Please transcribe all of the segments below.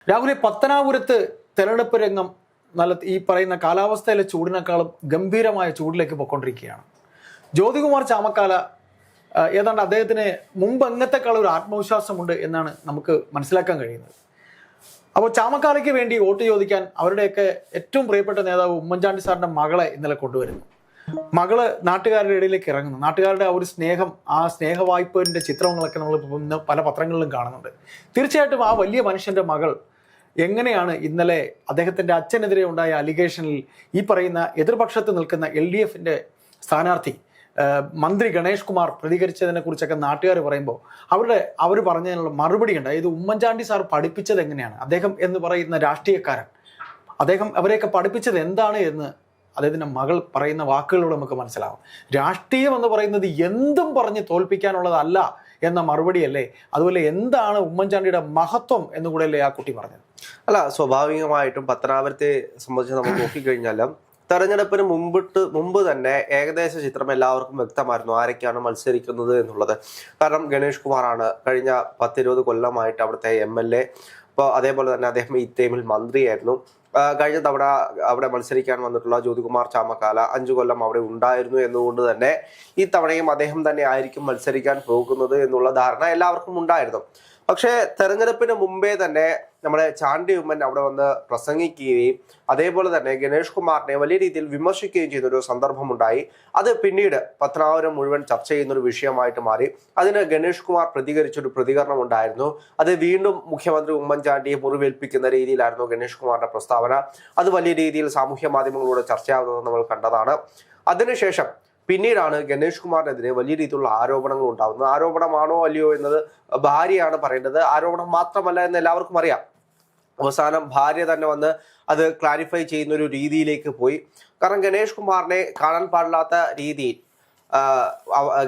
രാഹുലെ, പത്തനാപുരത്ത് തെരഞ്ഞെടുപ്പ് രംഗം നല്ല ഈ പറയുന്ന കാലാവസ്ഥയിലെ ചൂടിനേക്കാളും ഗംഭീരമായ ചൂടിലേക്ക് പൊയ്ക്കൊണ്ടിരിക്കുകയാണ്. ജ്യോതികുമാർ ചാമക്കാല ഏതാണ്ട് അദ്ദേഹത്തിന് മുമ്പ് അങ്ങത്തെക്കാൾ ഒരു ആത്മവിശ്വാസമുണ്ട് എന്നാണ് നമുക്ക് മനസ്സിലാക്കാൻ കഴിയുന്നത്. അപ്പോൾ ചാമക്കാലയ്ക്ക് വേണ്ടി വോട്ട് ചോദിക്കാൻ അവരുടെയൊക്കെ ഏറ്റവും പ്രിയപ്പെട്ട നേതാവ് ഉമ്മൻചാണ്ടി സാറിന്റെ മകളെ ഇന്നലെ കൊണ്ടുവരുന്നു. മകള് നാട്ടുകാരുടെ ഇടയിലേക്ക് ഇറങ്ങുന്നു. നാട്ടുകാരുടെ ആ ഒരു സ്നേഹം, ആ സ്നേഹവായ്പന്റെ ചിത്രങ്ങളൊക്കെ നമ്മൾ ഇന്ന് പല പത്രങ്ങളിലും കാണുന്നുണ്ട്. തീർച്ചയായിട്ടും ആ വലിയ മനുഷ്യന്റെ മകൾ എങ്ങനെയാണ് ഇന്നലെ അദ്ദേഹത്തിന്റെ അച്ഛനെതിരെ ഉണ്ടായ അലിഗേഷനിൽ ഈ പറയുന്ന എതിർപക്ഷത്ത് നിൽക്കുന്ന LDFന്റെ സ്ഥാനാർത്ഥി മന്ത്രി ഗണേഷ് കുമാർ പ്രതികരിച്ചതിനെ കുറിച്ചൊക്കെ നാട്ടുകാർ പറയുമ്പോൾ അവർ പറഞ്ഞതിനുള്ള മറുപടി ഉണ്ട്. അതായത് ഉമ്മൻചാണ്ടി സാർ പഠിപ്പിച്ചത് എങ്ങനെയാണ്, അദ്ദേഹം എന്ന് പറയുന്ന രാഷ്ട്രീയക്കാരൻ അദ്ദേഹം അവരെയൊക്കെ പഠിപ്പിച്ചത് എന്താണ് എന്ന് അദ്ദേഹത്തിന്റെ മകൾ പറയുന്ന വാക്കുകളിലൂടെ നമുക്ക് മനസ്സിലാവും. രാഷ്ട്രീയം എന്ന് പറയുന്നത് എന്തും പറഞ്ഞ് തോൽപ്പിക്കാനുള്ളതല്ല എന്ന മറുപടിയല്ലേ. അതുപോലെ എന്താണ് ഉമ്മൻചാണ്ടിയുടെ മഹത്വം എന്നുകൂടെയല്ലേ ആ കുട്ടി പറഞ്ഞത്? അല്ല, സ്വാഭാവികമായിട്ടും പത്തനാപുരത്തെ സംബന്ധിച്ച് നമ്മൾ നോക്കിക്കഴിഞ്ഞാലും തെരഞ്ഞെടുപ്പിന് മുമ്പ് തന്നെ ഏകദേശ ചിത്രം എല്ലാവർക്കും വ്യക്തമായിരുന്നു ആരൊക്കെയാണ് മത്സരിക്കുന്നത് എന്നുള്ളത്. കാരണം ഗണേഷ് കുമാറാണ് കഴിഞ്ഞ 10-20 കൊല്ലമായിട്ട് അവിടുത്തെ MLA. അപ്പോൾ അതേപോലെ തന്നെ അദ്ദേഹം ഈ ടൈമിൽ മന്ത്രിയായിരുന്നു. കഴിഞ്ഞ തവണ അവിടെ മത്സരിക്കാൻ വന്നിട്ടുള്ള ജ്യോതികുമാർ ചാമക്കാല 5 കൊല്ലം അവിടെ ഉണ്ടായിരുന്നു എന്നുകൊണ്ട് തന്നെ ഈ തവണയും അദ്ദേഹം തന്നെ ആയിരിക്കും മത്സരിക്കാൻ പോകുന്നത് എന്നുള്ള ധാരണ എല്ലാവർക്കും ഉണ്ടായിരുന്നു. പക്ഷേ തെരഞ്ഞെടുപ്പിന് മുമ്പേ തന്നെ നമ്മുടെ ചാണ്ടി ഉമ്മൻ അവിടെ വന്ന് പ്രസംഗിക്കുകയും അതേപോലെ തന്നെ ഗണേഷ് കുമാറിനെ വലിയ രീതിയിൽ വിമർശിക്കുകയും ചെയ്യുന്ന ഒരു സന്ദർഭമുണ്ടായി. അത് പിന്നീട് പത്തനാപുരം മുഴുവൻ ചർച്ച ചെയ്യുന്ന ഒരു വിഷയമായിട്ട് മാറി. അതിന് ഗണേഷ് കുമാർ പ്രതികരിച്ചൊരു പ്രതികരണം ഉണ്ടായിരുന്നു. അത് വീണ്ടും മുഖ്യമന്ത്രി ഉമ്മൻചാണ്ടിയെ മുറിവേൽപ്പിക്കുന്ന രീതിയിലായിരുന്നു ഗണേഷ് കുമാറിന്റെ പ്രസ്താവന. അത് വലിയ രീതിയിൽ സാമൂഹ്യ മാധ്യമങ്ങളിലൂടെ ചർച്ചയാവുന്നത് നമ്മൾ കണ്ടതാണ്. അതിനുശേഷം പിന്നീടാണ് ഗണേഷ് കുമാറിനെതിരെ വലിയ രീതിയിലുള്ള ആരോപണങ്ങൾ ഉണ്ടാകുന്നത്. ആരോപണമാണോ അല്ലയോ എന്നത് ഭാര്യയാണ് പറയേണ്ടത്. ആരോപണം മാത്രമല്ല എന്ന് എല്ലാവർക്കും അറിയാം. അവസാനം ഭാര്യ തന്നെ വന്ന് അത് ക്ലാരിഫൈ ചെയ്യുന്ന ഒരു രീതിയിലേക്ക് പോയി. കാരണം ഗണേഷ് കുമാറിനെ കാണാൻ പാടില്ലാത്ത രീതിയിൽ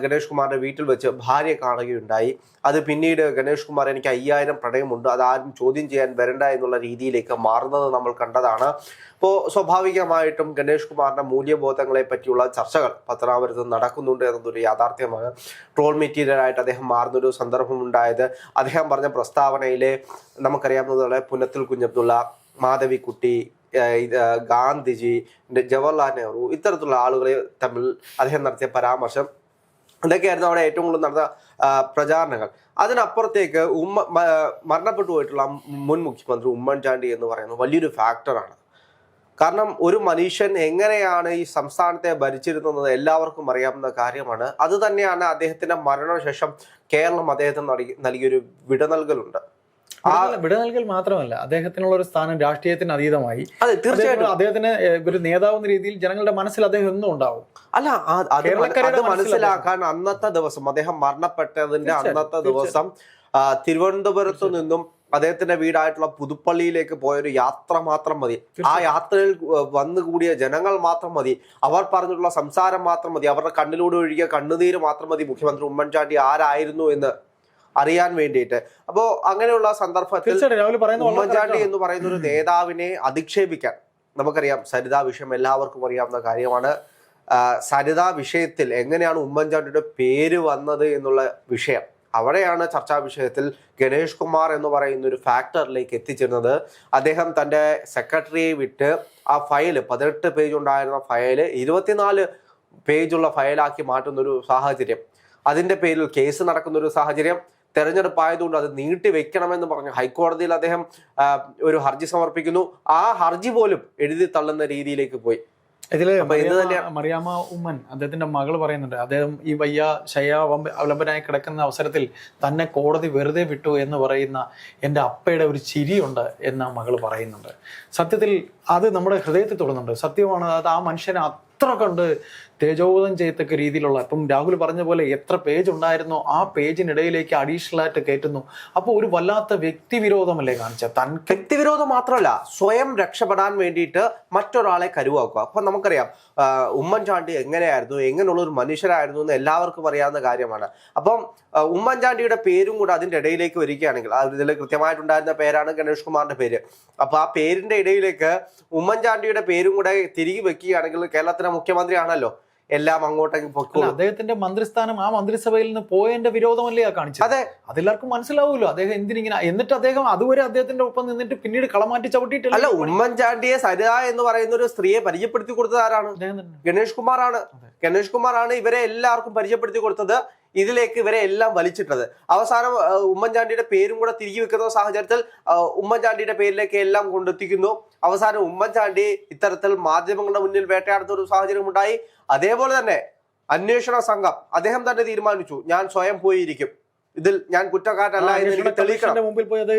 ഗണേഷ് കുമാറിന്റെ വീട്ടിൽ വെച്ച് ഭാര്യ കാണുകയുണ്ടായി. അത് പിന്നീട് ഗണേഷ് കുമാർ എനിക്ക് 5000 പ്രണയമുണ്ട്, അതാരും ചോദ്യം ചെയ്യാൻ വരണ്ട എന്നുള്ള രീതിയിലേക്ക് മാറുന്നത് നമ്മൾ കണ്ടതാണ്. അപ്പോൾ സ്വാഭാവികമായിട്ടും ഗണേഷ് കുമാറിന്റെ മൂല്യബോധങ്ങളെ പറ്റിയുള്ള ചർച്ചകൾ പത്തനാപുരത്ത് നടക്കുന്നുണ്ട് എന്നതൊരു യാഥാർത്ഥ്യമാണ്. ട്രോൾ മെറ്റീരിയലായിട്ട് അദ്ദേഹം മാറുന്നൊരു സന്ദർഭം ഉണ്ടായത് അദ്ദേഹം പറഞ്ഞ പ്രസ്താവനയിലെ നമുക്കറിയാവുന്നതുപോലെ പുന്നത്തിൽ കുഞ്ഞബ്ദുള്ള, മാധവിക്കുട്ടി, ഗാന്ധിജി, ജവഹർലാൽ നെഹ്റു ഇത്തരത്തിലുള്ള ആളുകളെ തമ്മിൽ അദ്ദേഹം നടത്തിയ പരാമർശം ഇതൊക്കെയായിരുന്നു അവിടെ ഏറ്റവും കൂടുതൽ നടന്ന പ്രചാരണങ്ങൾ. അതിനപ്പുറത്തേക്ക് മരണപ്പെട്ടു പോയിട്ടുള്ള മുൻ മുഖ്യമന്ത്രി ഉമ്മൻചാണ്ടി എന്ന് പറയുന്നത് വലിയൊരു ഫാക്ടറാണ്. കാരണം ഒരു മനുഷ്യൻ എങ്ങനെയാണ് ഈ സംസ്ഥാനത്തെ ഭരിച്ചിരുന്നത് എല്ലാവർക്കും അറിയാവുന്ന കാര്യമാണ്. അത് തന്നെയാണ് അദ്ദേഹത്തിന്റെ മരണശേഷം കേരളം അദ്ദേഹത്തിന് നൽകിയൊരു വിട നൽകലുണ്ട്. വിട നൽകൽ മാത്രമല്ല, അദ്ദേഹത്തിനുള്ള ഒരു സ്ഥാനം രാഷ്ട്രീയത്തിന് അതീതമായി. അതെ, തീർച്ചയായിട്ടും അദ്ദേഹത്തിന് ഒരു നേതാവ് എന്ന രീതിയിൽ ജനങ്ങളുടെ മനസ്സിൽ അദ്ദേഹം എന്നും ഉണ്ടാവും. അല്ല, അത് മനസ്സിലാക്കാൻ അന്നത്തെ ദിവസം അദ്ദേഹം മരണപ്പെട്ടതിന്റെ അന്നത്തെ ദിവസം തിരുവനന്തപുരത്തു നിന്നും അദ്ദേഹത്തിന്റെ വീടായിട്ടുള്ള പുതുപ്പള്ളിയിലേക്ക് പോയൊരു യാത്ര മാത്രം മതി. ആ യാത്രയിൽ വന്നുകൂടിയ ജനങ്ങൾ മാത്രം മതി, അവർ പറഞ്ഞിട്ടുള്ള സംസാരം മാത്രം മതി, അവരുടെ കണ്ണിലൂടെ ഒഴുകിയ കണ്ണുനീര് മാത്രം മതി മുഖ്യമന്ത്രി ഉമ്മൻചാണ്ടി ആരായിരുന്നു എന്ന് അറിയാൻ വേണ്ടിയിട്ട്. അപ്പോ അങ്ങനെയുള്ള സന്ദർഭത്തിൽ ഉമ്മൻചാണ്ടി എന്ന് പറയുന്ന ഒരു നേതാവിനെ അധിക്ഷേപിക്കാൻ നമുക്കറിയാം. സരിതാ വിഷയം എല്ലാവർക്കും അറിയാവുന്ന കാര്യമാണ്. സരിതാ വിഷയത്തിൽ എങ്ങനെയാണ് ഉമ്മൻചാണ്ടിയുടെ പേര് വന്നത് എന്നുള്ള വിഷയം അവിടെയാണ് ചർച്ചാ വിഷയത്തിൽ ഗണേഷ് കുമാർ എന്ന് പറയുന്ന ഒരു ഫാക്ടറിലേക്ക് എത്തിച്ചിരുന്നത്. അദ്ദേഹം തൻ്റെ സെക്രട്ടറിയെ വിട്ട് ആ ഫയല് 18 പേജ് ഉണ്ടായിരുന്ന ഫയല് 24 പേജുള്ള ഫയലാക്കി മാറ്റുന്നൊരു സാഹചര്യം, അതിൻ്റെ പേരിൽ കേസ് നടക്കുന്നൊരു സാഹചര്യം, തെരഞ്ഞെടുപ്പായതുകൊണ്ട് അത് നീട്ടി വെക്കണമെന്ന് പറഞ്ഞു ഹൈക്കോടതിയിൽ അദ്ദേഹം ഒരു ഹർജി സമർപ്പിക്കുന്നു. ആ ഹർജി പോലും എഴുതി തള്ളുന്ന രീതിയിലേക്ക് പോയി. ഇതില് മറിയാമ്മ ഉമ്മൻ അദ്ദേഹത്തിന്റെ മകൾ പറയുന്നുണ്ട്, അദ്ദേഹം ഈ അവലംബനായി കിടക്കുന്ന അവസരത്തിൽ തന്നെ കോടതി വെറുതെ വിട്ടു എന്ന് പറയുന്ന എൻ്റെ അപ്പയുടെ ഒരു ചിരിയുണ്ട് എന്ന് മകൾ പറയുന്നുണ്ട്. സത്യത്തിൽ അത് നമ്മുടെ ഹൃദയത്തിൽ തൊടുന്നുണ്ട്. സത്യമാണ്. അത് ആ മനുഷ്യനെ അത്ര കണ്ട് തേജോവധം ചെയ്യത്തക്ക രീതിയിലുള്ള, ഇപ്പം രാഹുൽ പറഞ്ഞ പോലെ എത്ര പേജ് ഉണ്ടായിരുന്നോ ആ പേജിനിടയിലേക്ക് അഡീഷണൽ ആയിട്ട് കയറ്റുന്നു. അപ്പോൾ ഒരു വല്ലാത്ത വ്യക്തിവിരോധമല്ലേ കാണിച്ചത്? വ്യക്തിവിരോധം മാത്രമല്ല, സ്വയം രക്ഷപ്പെടാൻ വേണ്ടിയിട്ട് മറ്റൊരാളെ കരുവാക്കുക. അപ്പൊ നമുക്കറിയാം ഉമ്മൻചാണ്ടി എങ്ങനെയായിരുന്നു, എങ്ങനെയുള്ള ഒരു മനുഷ്യരായിരുന്നു എന്ന് എല്ലാവർക്കും അറിയാവുന്ന കാര്യമാണ്. അപ്പം ഉമ്മൻചാണ്ടിയുടെ പേരും കൂടെ അതിൻ്റെ ഇടയിലേക്ക് വരികയാണെങ്കിൽ, ഇതിൽ കൃത്യമായിട്ടുണ്ടായിരുന്ന പേരാണ് ഗണേഷ് കുമാറിന്റെ പേര്. അപ്പൊ ആ പേരിന്റെ ഇടയിലേക്ക് ഉമ്മൻചാണ്ടിയുടെ പേരും കൂടെ തിരികെ വെക്കുകയാണെങ്കിൽ കേരളത്തിലെ മുഖ്യമന്ത്രിയാണല്ലോ, എല്ലാം അങ്ങോട്ടേക്ക് പൊക്കോളൂ. അദ്ദേഹത്തിന്റെ മന്ത്രിസ്ഥാനം ആ മന്ത്രിസഭയിൽ നിന്ന് പോയതിന്റെ വിരോധമല്ലേ കാണിച്ചത്? അതെ, അതെല്ലാവർക്കും മനസ്സിലാവുമല്ലോ അദ്ദേഹം എന്തിനിങ്ങനെ. എന്നിട്ട് അദ്ദേഹം അതുവരെ അദ്ദേഹത്തിന്റെ ഒപ്പം നിന്നിട്ട് പിന്നീട് കളമാറ്റി ചവിട്ടിയിട്ടില്ല. അല്ല, ഉമ്മൻചാണ്ടിയെ സരിത എന്ന് പറയുന്ന ഒരു സ്ത്രീയെ പരിചയപ്പെടുത്തി കൊടുത്തത് ആരാണ്? ഗണേഷ് കുമാറാണ്. ഗണേഷ് കുമാറാണ് ഇവരെ എല്ലാവർക്കും പരിചയപ്പെടുത്തി കൊടുത്തത്, ഇതിലേക്ക് ഇവരെ എല്ലാം വലിച്ചിട്ടത്. അവസാനം ഉമ്മൻചാണ്ടിയുടെ പേരും കൂടെ തിരികെ വെക്കുന്ന സാഹചര്യത്തിൽ ഉമ്മൻചാണ്ടിയുടെ പേരിലേക്ക് എല്ലാം കൊണ്ടെത്തിക്കുന്നു. അവസാനം ഉമ്മൻചാണ്ടി ഇത്തരത്തിൽ മാധ്യമങ്ങളുടെ മുന്നിൽ വേട്ടയാടുന്ന ഒരു സാഹചര്യം ഉണ്ടായി. അതേപോലെ തന്നെ അന്വേഷണ സംഘം അദ്ദേഹം തന്നെ തീരുമാനിച്ചു, ഞാൻ സ്വയം പോയിരിക്കും, ഇതിൽ ഞാൻ കുറ്റക്കാരനല്ല എന്ന് എനിക്ക് തെളിയിക്കണം. മുമ്പിൽ പോയി അതെ,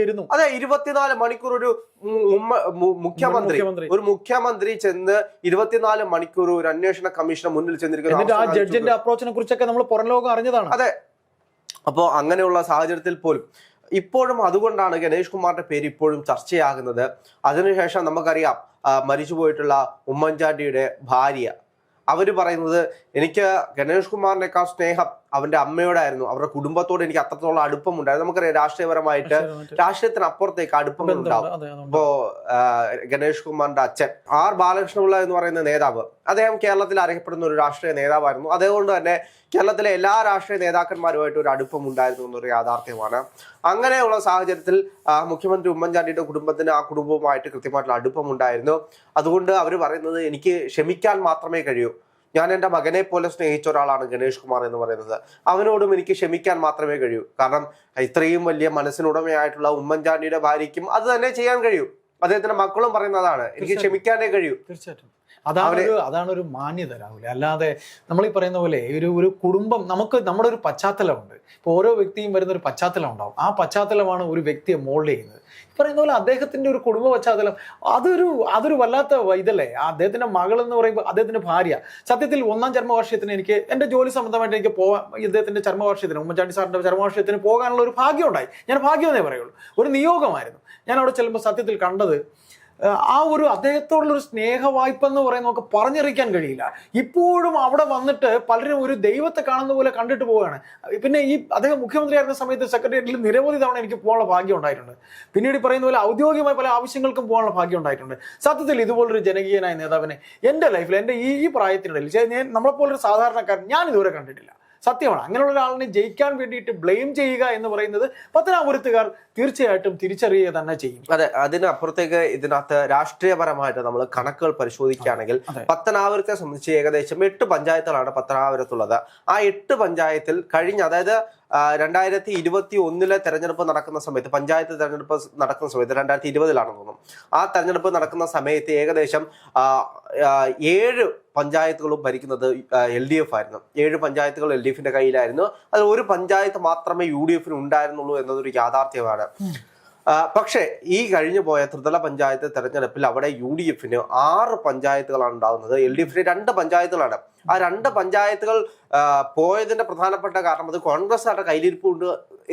24 മണിക്കൂർ ഒരു മുഖ്യമന്ത്രി ചെന്ന് 24 മണിക്കൂർ ഒരു അന്വേഷണ കമ്മീഷന് മുന്നിൽ ചെന്നിരിക്കുന്നു. ആ ജഡ്ജിന്റെ അപ്രോച്ചിനെ കുറിച്ചൊക്കെ നമ്മൾ പുറം ലോകം അറിഞ്ഞതാണ്. അതെ, അപ്പോ അങ്ങനെയുള്ള സാഹചര്യത്തിൽ പോലും ഇപ്പോഴും അതുകൊണ്ടാണ് ഗണേഷ് കുമാറിന്റെ പേര് ഇപ്പോഴും ചർച്ചയാകുന്നത്. അതിനുശേഷം നമുക്കറിയാം മരിച്ചുപോയിട്ടുള്ള ഉമ്മൻചാണ്ടിയുടെ ഭാര്യ, അവര് പറയുന്നത്, എനിക്ക് ഗണേഷ് കുമാറിനേക്കാൾ സ്നേഹം അവന്റെ അമ്മയോടായിരുന്നു, അവരുടെ കുടുംബത്തോട് എനിക്ക് അത്രത്തോളം അടുപ്പമുണ്ടായിരുന്നു. നമുക്കറിയാം രാഷ്ട്രീയപരമായിട്ട് രാഷ്ട്രീയത്തിനപ്പുറത്തേക്ക് അടുപ്പങ്ങളുണ്ടാവും. ഇപ്പോ ഗണേഷ് കുമാറിന്റെ അച്ഛൻ ആർ ബാലകൃഷ്ണപിള്ള എന്ന് പറയുന്ന നേതാവ്, അദ്ദേഹം കേരളത്തിൽ അറിയപ്പെടുന്ന ഒരു രാഷ്ട്രീയ നേതാവായിരുന്നു. അതുകൊണ്ട് തന്നെ കേരളത്തിലെ എല്ലാ രാഷ്ട്രീയ നേതാക്കന്മാരുമായിട്ട് ഒരു അടുപ്പം ഉണ്ടായിരുന്നു എന്നൊരു യാഥാർത്ഥ്യമാണ്. അങ്ങനെയുള്ള സാഹചര്യത്തിൽ മുഖ്യമന്ത്രി ഉമ്മൻചാണ്ടിയുടെ കുടുംബത്തിന് ആ കുടുംബവുമായിട്ട് കൃത്യമായിട്ടുള്ള അടുപ്പമുണ്ടായിരുന്നു. അതുകൊണ്ട് അവർ പറയുന്നത്, എനിക്ക് ക്ഷമിക്കാൻ മാത്രമേ കഴിയൂ, ഞാൻ എൻ്റെ മകനെ പോലെ സ്നേഹിച്ച ഒരാളാണ് ഗണേഷ് കുമാർ എന്ന് പറയുന്നത്, അവനോടും എനിക്ക് ക്ഷമിക്കാൻ മാത്രമേ കഴിയൂ. കാരണം ഇത്രയും വലിയ മനസ്സിനുടമയായിട്ടുള്ള ഉമ്മൻചാണ്ടിയുടെ ഭാര്യയ്ക്കും അത് തന്നെ ചെയ്യാൻ കഴിയൂ. അദ്ദേഹത്തിന്റെ മക്കളും പറയുന്നതാണ്, എനിക്ക് ക്ഷമിക്കാനേ കഴിയൂ. തീർച്ചയായിട്ടും അതാണ് ഒരു മാന്യത, രാഹുൽ. അല്ലാതെ നമ്മൾ ഈ പറയുന്ന പോലെ ഒരു കുടുംബം, നമുക്ക് നമ്മുടെ ഒരു പശ്ചാത്തലമുണ്ട്. ഇപ്പൊ ഓരോ വ്യക്തിയും വരുന്ന ഒരു പശ്ചാത്തലം ഉണ്ടാവും. ആ പശ്ചാത്തലമാണ് ഒരു വ്യക്തിയെ മോൾഡ് ചെയ്യുന്നത്. പറയുന്ന പോലെ അദ്ദേഹത്തിന്റെ ഒരു കുടുംബ പശ്ചാത്തലം അതൊരു വല്ലാത്ത ഇതല്ലേ. അദ്ദേഹത്തിന്റെ മകൾ എന്ന് പറയുമ്പോൾ അദ്ദേഹത്തിന്റെ ഭാര്യ, സത്യത്തിൽ 1ാം ചരമവാർഷികത്തിന് എനിക്ക് എന്റെ ജോലി സംബന്ധമായിട്ട് എനിക്ക് പോകാൻ, ഇദ്ദേഹത്തിന്റെ ചരമവാർഷികത്തിന്, ഉമ്മൻചാണ്ടി സാറിന്റെ ചരമവാർഷികത്തിന് പോകാനുള്ള ഒരു ഭാഗ്യം ഉണ്ടായി. ഞാൻ ഭാഗ്യമെന്നേ പറയുള്ളൂ, ഒരു നിയോഗമായിരുന്നു. ഞാൻ അവിടെ ചെല്ലുമ്പോൾ സത്യത്തിൽ കണ്ടത് ആ ഒരു അദ്ദേഹത്തോടുള്ള ഒരു സ്നേഹവായ്പ എന്ന് പറയുന്നത് നമുക്ക് പറഞ്ഞറിയിക്കാൻ കഴിയില്ല. ഇപ്പോഴും അവിടെ വന്നിട്ട് പലരും ഒരു ദൈവത്തെ കാണുന്ന പോലെ കണ്ടിട്ട് പോവുകയാണ്. പിന്നെ ഈ അദ്ദേഹം മുഖ്യമന്ത്രിയായിരുന്ന സമയത്ത് സെക്രട്ടേറിയറ്റിൽ നിരവധി തവണ എനിക്ക് പോകാനുള്ള ഭാഗ്യം ഉണ്ടായിട്ടുണ്ട്. പിന്നീട് പറയുന്ന പോലെ ഔദ്യോഗികമായ പല ആവശ്യങ്ങൾക്കും പോകാനുള്ള ഭാഗ്യം ഉണ്ടായിട്ടുണ്ട്. സത്യത്തിൽ ഇതുപോലൊരു ജനകീയനായ നേതാവിനെ എൻ്റെ ലൈഫിൽ, എൻ്റെ ഈ പ്രായത്തിനിടയിൽ നമ്മളെപ്പോലൊരു സാധാരണക്കാരൻ ഞാൻ ഇതുവരെ കണ്ടിട്ടില്ല. സത്യമാണ്. അങ്ങനെയുള്ള ഒരാളിനെ ജയിക്കാൻ വേണ്ടിയിട്ട് ബ്ലെയിം ചെയ്യുക എന്ന് പറയുന്നത് പത്തനാപുരത്തുകാർ തീർച്ചയായിട്ടും തിരിച്ചറിയുക തന്നെ ചെയ്യും. അതെ, അതിനപ്പുറത്തേക്ക് ഇതിനകത്ത് രാഷ്ട്രീയപരമായിട്ട് നമ്മൾ കണക്കുകൾ പരിശോധിക്കുകയാണെങ്കിൽ പത്തനാപുരത്തെ സംബന്ധിച്ച് ഏകദേശം 8 പഞ്ചായത്തുകളാണ് പത്തനാപുരത്തുള്ളത്. ആ 8 പഞ്ചായത്തിൽ അതായത് 2021 തെരഞ്ഞെടുപ്പ് നടക്കുന്ന സമയത്ത്, പഞ്ചായത്ത് തെരഞ്ഞെടുപ്പ് നടക്കുന്ന സമയത്ത് 2020 തോന്നുന്നു, ആ തെരഞ്ഞെടുപ്പ് നടക്കുന്ന സമയത്ത് ഏകദേശം 7 പഞ്ചായത്തുകളും ഭരിക്കുന്നത് LDF ആയിരുന്നു. 7 പഞ്ചായത്തുകൾ LDFിന്റെ കയ്യിലായിരുന്നു. അതിൽ ഒരു പഞ്ചായത്ത് മാത്രമേ UDFിന് ഉണ്ടായിരുന്നുള്ളൂ എന്നതൊരു യാഥാർത്ഥ്യമാണ്. പക്ഷേ ഈ കഴിഞ്ഞു പോയ ത്രിതല പഞ്ചായത്ത് തെരഞ്ഞെടുപ്പിൽ അവിടെ UDFിന് 6 പഞ്ചായത്തുകളാണ് ഉണ്ടാകുന്നത്, LDFിന് 2 പഞ്ചായത്തുകളാണ്. ആ 2 പഞ്ചായത്തുകൾ പോയതിന്റെ പ്രധാനപ്പെട്ട കാരണം അത് കോൺഗ്രസ് ആയിട്ട് കയ്യിലിരിപ്പുണ്ട്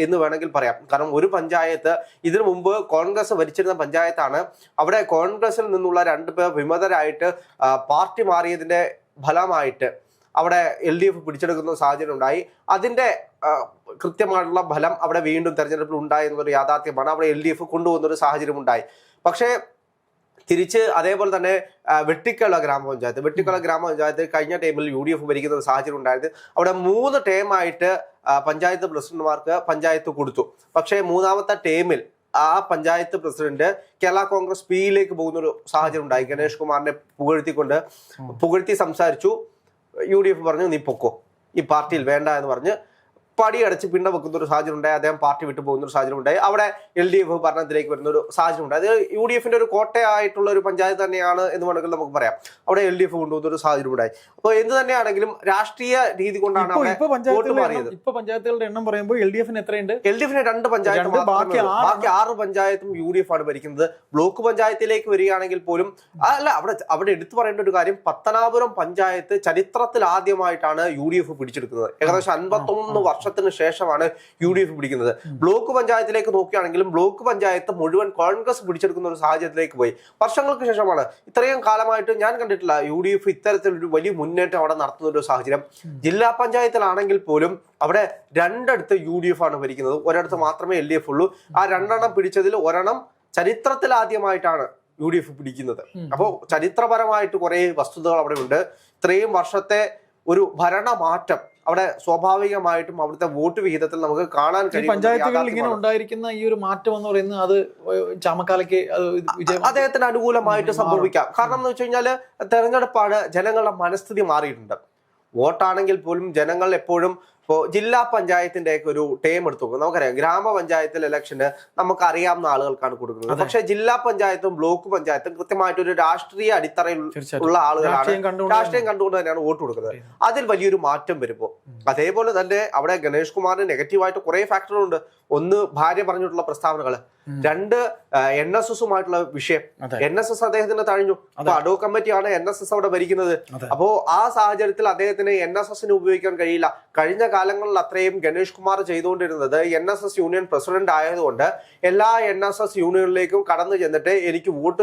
എന്ന് വേണമെങ്കിൽ പറയാം. കാരണം ഒരു പഞ്ചായത്ത് ഇതിനു മുമ്പ് കോൺഗ്രസ് ഭരിച്ചിരുന്ന പഞ്ചായത്താണ്. അവിടെ കോൺഗ്രസിൽ നിന്നുള്ള 2 പേർ വിമതരായിട്ട് പാർട്ടി മാറിയതിന്റെ ഫലമായിട്ട് അവിടെ LDF പിടിച്ചെടുക്കുന്ന സാഹചര്യം ഉണ്ടായി. അതിന്റെ കൃത്യമായിട്ടുള്ള ഫലം അവിടെ വീണ്ടും തെരഞ്ഞെടുപ്പിൽ ഉണ്ടായി എന്നൊരു യാഥാർത്ഥ്യമാണ്. അവിടെ LDF കൊണ്ടുപോകുന്നൊരു സാഹചര്യം ഉണ്ടായി. പക്ഷേ തിരിച്ച് അതേപോലെ തന്നെ വെട്ടിക്കുള ഗ്രാമപഞ്ചായത്ത് കഴിഞ്ഞ ടൈമിൽ UDF ഭരിക്കുന്ന ഒരു സാഹചര്യം ഉണ്ടായിരുന്നു. അവിടെ 3 ടേമായിട്ട് പഞ്ചായത്ത് പ്രസിഡന്റുമാർക്ക് പഞ്ചായത്ത് കൊടുത്തു. പക്ഷേ 3ാമത്തെ ടേമിൽ ആ പഞ്ചായത്ത് പ്രസിഡന്റ് കേരള കോൺഗ്രസ് പിയിലേക്ക് പോകുന്ന ഒരു സാഹചര്യം ഉണ്ടായി. ഗണേഷ് കുമാറിനെ പുകഴ്ത്തി സംസാരിച്ചു. UDF പറഞ്ഞു, നീ പൊക്കോ, ഈ പാർട്ടിയിൽ വേണ്ട എന്ന് പറഞ്ഞ് പടിയടച്ച് പിണ്ട വെക്കുന്ന ഒരു സാഹചര്യം ഉണ്ടായി. അദ്ദേഹം പാർട്ടി വിട്ടു പോകുന്ന ഒരു സാഹചര്യം ഉണ്ടായി. അവിടെ LDF ഭരണത്തിലേക്ക് വരുന്ന ഒരു സാഹചര്യം ഉണ്ടായി. അത് UDFിന്റെ ഒരു കോട്ടയായിട്ടുള്ള ഒരു പഞ്ചായത്ത് തന്നെയാണ് എന്ന് വേണമെങ്കിൽ നമുക്ക് പറയാം. അവിടെ LDF കൊണ്ടുപോകുന്ന ഒരു സാഹചര്യം ഉണ്ടായി. അപ്പോൾ എന്ത് തന്നെയാണെങ്കിലും രാഷ്ട്രീയ രീതി കൊണ്ടാണ് വോട്ട് മാറിയത്. ഇപ്പൊ പഞ്ചായത്തുകളുടെ എണ്ണം പറയുമ്പോൾ LDFിന് എത്രയുണ്ട്? LDFിന് 2 പഞ്ചായത്ത്, ബാക്കി 6 പഞ്ചായത്തും UDF ആണ് ഭരിക്കുന്നത്. ബ്ലോക്ക് പഞ്ചായത്തിലേക്ക് വരികയാണെങ്കിൽ പോലും അവിടെ എടുത്തു പറയേണ്ട ഒരു കാര്യം, പത്തനാപുരം പഞ്ചായത്ത് ചരിത്രത്തിൽ ആദ്യമായിട്ടാണ് UDF പിടിച്ചെടുക്കുന്നത്. ഏകദേശം 51 വർഷത്തിന് ശേഷമാണ് UDF പിടിക്കുന്നത്. ബ്ലോക്ക് പഞ്ചായത്തിലേക്ക് നോക്കുകയാണെങ്കിലും ബ്ലോക്ക് പഞ്ചായത്ത് മുഴുവൻ കോൺഗ്രസ് പിടിച്ചെടുക്കുന്ന ഒരു സാഹചര്യത്തിലേക്ക് പോയി. വർഷങ്ങൾക്ക് ശേഷമാണ്. ഇത്രയും കാലമായിട്ട് ഞാൻ കണ്ടിട്ടില്ല UDF ഇത്തരത്തിലൊരു വലിയ മുന്നേറ്റം അവിടെ നടത്തുന്ന ഒരു സാഹചര്യം. ജില്ലാ പഞ്ചായത്തിലാണെങ്കിൽ പോലും അവിടെ 2 UDF ആണ് ഭരിക്കുന്നത്, ഒരിടത്ത് മാത്രമേ LDF ഉള്ളൂ. ആ 2 പിടിച്ചതിൽ 1 ചരിത്രത്തിൽ ആദ്യമായിട്ടാണ് UDF പിടിക്കുന്നത്. അപ്പോൾ ചരിത്രപരമായിട്ട് കുറെ വസ്തുതകൾ അവിടെ ഉണ്ട്. ഇത്രയും വർഷത്തെ ഒരു ഭരണമാറ്റം അവിടെ സ്വാഭാവികമായിട്ടും അവിടുത്തെ വോട്ട് വിഹിതത്തിൽ നമുക്ക് കാണാൻ കഴിയും. പഞ്ചായത്തുകളിൽ ഇങ്ങനെ ഉണ്ടായിരിക്കുന്ന ഈ ഒരു മാറ്റം എന്ന് പറയുന്നത് അത് ചാമക്കാലയ്ക്ക് അദ്ദേഹത്തിന് അനുകൂലമായിട്ട് സംഭവിക്കാം. കാരണം എന്ന് വെച്ച് കഴിഞ്ഞാല് തെരഞ്ഞെടുപ്പാണ്, ജനങ്ങളുടെ മനസ്ഥിതി മാറിയിട്ടുണ്ട്. വോട്ടാണെങ്കിൽ പോലും ജനങ്ങൾ എപ്പോഴും ഇപ്പോൾ ജില്ലാ പഞ്ചായത്തിന്റെ ഒക്കെ ഒരു ടേം എടുത്തു നോക്കും. നമുക്കറിയാം ഗ്രാമപഞ്ചായത്തിൽ ഇലക്ഷന് നമുക്ക് അറിയാവുന്ന ആളുകൾക്കാണ് കൊടുക്കുന്നത്. പക്ഷെ ജില്ലാ പഞ്ചായത്തും ബ്ലോക്ക് പഞ്ചായത്തും കൃത്യമായിട്ട് ഒരു രാഷ്ട്രീയ അടിത്തറയിൽ ഉള്ള ആളുകളാണ്, രാഷ്ട്രീയം കണ്ടുകൊണ്ട് തന്നെയാണ് വോട്ട് കൊടുക്കുന്നത്. അതിൽ വലിയൊരു മാറ്റം വരുമ്പോൾ അതേപോലെ തന്നെ അവിടെ ഗണേഷ് കുമാറിന് നെഗറ്റീവായിട്ട് കുറെ ഫാക്ടറുണ്ട്. ഒന്ന്, ഭാര്യ പറഞ്ഞിട്ടുള്ള പ്രസ്താവനകൾ. രണ്ട്, NSSുമായിട്ടുള്ള വിഷയം. NSS അദ്ദേഹത്തിന് തഴഞ്ഞു. അപ്പൊ അഡോ കമ്മിറ്റിയാണ് NSS അവിടെ ഭരിക്കുന്നത്. അപ്പോ ആ സാഹചര്യത്തിൽ അദ്ദേഹത്തിന് NSSന് ഉപയോഗിക്കാൻ കഴിയില്ല. കഴിഞ്ഞ കാലങ്ങളിൽ അത്രയും ഗണേഷ് കുമാർ ചെയ്തുകൊണ്ടിരുന്നത് NSS യൂണിയൻ പ്രസിഡന്റ് ആയതുകൊണ്ട് എല്ലാ NSS യൂണിയനിലേക്കും കടന്നു ചെന്നിട്ട് എനിക്ക് വോട്ട്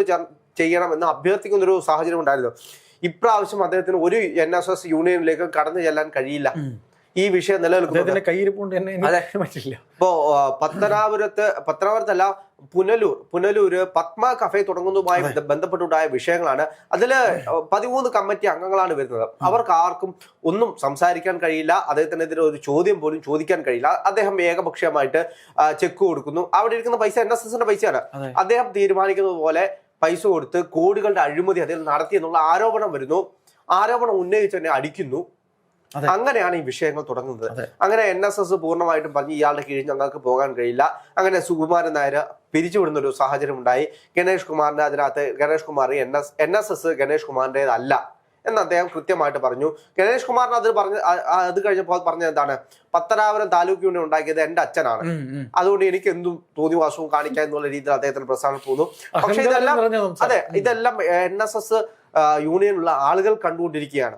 ചെയ്യണമെന്ന് അഭ്യർത്ഥിക്കുന്ന ഒരു സാഹചര്യം ഉണ്ടായിരുന്നു. ഇപ്രാവശ്യം അദ്ദേഹത്തിന് ഒരു NSS യൂണിയനിലേക്ക് കടന്നു ചെല്ലാൻ കഴിയില്ല. ഈ വിഷയം നിലനിൽക്കുന്നത് ഇപ്പോ പത്തനാപുരത്തല്ല, പുനലൂര് പത്മ കഫേ തുടങ്ങുന്നതുമായി ബന്ധപ്പെട്ടുണ്ടായ വിഷയങ്ങളാണ്. അതില് 13 കമ്മിറ്റി അംഗങ്ങളാണ് വരുന്നത്. അവർക്ക് ആർക്കും ഒന്നും സംസാരിക്കാൻ കഴിയില്ല. അദ്ദേഹത്തിനെതിരെ ഒരു ചോദ്യം പോലും ചോദിക്കാൻ കഴിയില്ല. അദ്ദേഹം ഏകപക്ഷീയമായിട്ട് ചെക്ക് കൊടുക്കുന്നു. അവിടെ ഇരിക്കുന്ന പൈസ NSSന്റെ പൈസയാണ്. അദ്ദേഹം തീരുമാനിക്കുന്നത് പോലെ പൈസ കൊടുത്ത് കോടികളുടെ അഴിമതി അദ്ദേഹം നടത്തി എന്നുള്ള ആരോപണം വരുന്നു. ആരോപണം ഉന്നയിച്ച് തന്നെ അടിക്കുന്നു. അങ്ങനെയാണ് ഈ വിഷയങ്ങൾ തുടങ്ങുന്നത്. അങ്ങനെ NSS പൂർണ്ണമായിട്ടും പറഞ്ഞ് ഇയാളുടെ കീഴിൽ ഞങ്ങൾക്ക് പോകാൻ കഴിയില്ല. അങ്ങനെ സുകുമാരൻ നായർ പിരിച്ചുവിടുന്ന ഒരു സാഹചര്യം ഉണ്ടായി. ഗണേഷ് കുമാറിന്റെ അതിനകത്ത് ഗണേഷ് കുമാർ NSS ഗണേഷ് കുമാറിൻ്റെതല്ല എന്ന് അദ്ദേഹം കൃത്യമായിട്ട് പറഞ്ഞു. ഗണേഷ് കുമാറിന് അത് കഴിഞ്ഞപ്പോൾ പറഞ്ഞത് എന്താണ്, പത്തനാപുരം താലൂക്ക് യൂണിയൻ ഉണ്ടാക്കിയത് എന്റെ അച്ഛനാണ്, അതുകൊണ്ട് എനിക്ക് എന്തും തോന്നിവാസവും കാണിക്കാൻ എന്നുള്ള രീതിയിൽ അദ്ദേഹത്തിന് പ്രസ്ഥാനം തോന്നുന്നു. പക്ഷെ ഇതെല്ലാം NSS യൂണിയനുള്ള ആളുകൾ കണ്ടുകൊണ്ടിരിക്കുകയാണ്.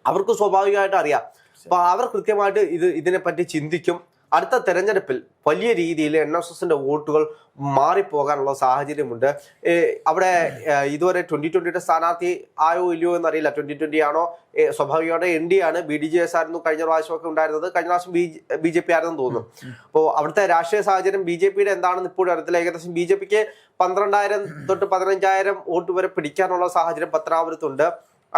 അവർക്ക് സ്വാഭാവികമായിട്ട് അറിയാം. അപ്പൊ അവർ കൃത്യമായിട്ട് ഇതിനെപ്പറ്റി ചിന്തിക്കും. അടുത്ത തെരഞ്ഞെടുപ്പിൽ വലിയ രീതിയിൽ NSSന്റെ വോട്ടുകൾ മാറിപ്പോകാനുള്ള സാഹചര്യമുണ്ട്. അവിടെ ഇതുവരെ 2020 സ്ഥാനാർത്ഥി ആയോ ഇല്ലയോ എന്നറിയില്ല. 2020 ആണോ? സ്വാഭാവികമായിട്ട് ND ആണ്. BDJS ആയിരുന്നു കഴിഞ്ഞ പ്രാവശ്യമൊക്കെ ഉണ്ടായിരുന്നത്. കഴിഞ്ഞ പ്രാവശ്യം BJP ആയിരുന്നെന്ന് തോന്നുന്നു. അപ്പോൾ അവിടുത്തെ രാഷ്ട്രീയ സാഹചര്യം BJPയുടെ എന്താണെന്ന് ഇപ്പോഴും അറിയത്തില്ല. ഏകദേശം BJPക്ക് 12,000 തൊട്ട് 15,000 വോട്ട് വരെ പിടിക്കാനുള്ള സാഹചര്യം പത്തനാപുരത്തുണ്ട്.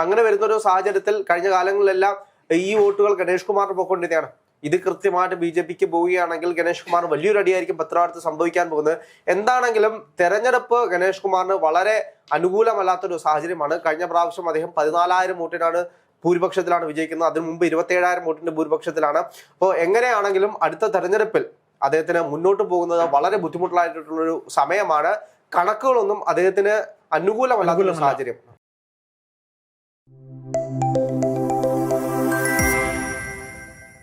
അങ്ങനെ വരുന്ന ഒരു സാഹചര്യത്തിൽ കഴിഞ്ഞ കാലങ്ങളിലെല്ലാം ഈ വോട്ടുകൾ ഗണേഷ് കുമാറിന് പോയിക്കൊണ്ടിരിക്കുകയാണ്. ഇത് കൃത്യമായിട്ട് BJPക്ക് പോവുകയാണെങ്കിൽ ഗണേഷ് കുമാർ വലിയൊരു അടിയായിരിക്കും പത്തനാപുരത്ത് സംഭവിക്കാൻ പോകുന്നത്. എന്താണെങ്കിലും തെരഞ്ഞെടുപ്പ് ഗണേഷ് കുമാറിന് വളരെ അനുകൂലമല്ലാത്തൊരു സാഹചര്യമാണ്. കഴിഞ്ഞ പ്രാവശ്യം അദ്ദേഹം 14,000 വോട്ടിനാണ് ഭൂരിപക്ഷത്തിലാണ് വിജയിക്കുന്നത്. അതിനു മുമ്പ് 27,000 വോട്ടിന്റെ ഭൂരിപക്ഷത്തിലാണ്. അപ്പോൾ എങ്ങനെയാണെങ്കിലും അടുത്ത തെരഞ്ഞെടുപ്പിൽ അദ്ദേഹത്തിന് മുന്നോട്ട് പോകുന്നത് വളരെ ബുദ്ധിമുട്ടായിട്ടുള്ളൊരു സമയമാണ്. കണക്കുകളൊന്നും അദ്ദേഹത്തിന് അനുകൂലമല്ലാത്തൊരു സാഹചര്യം.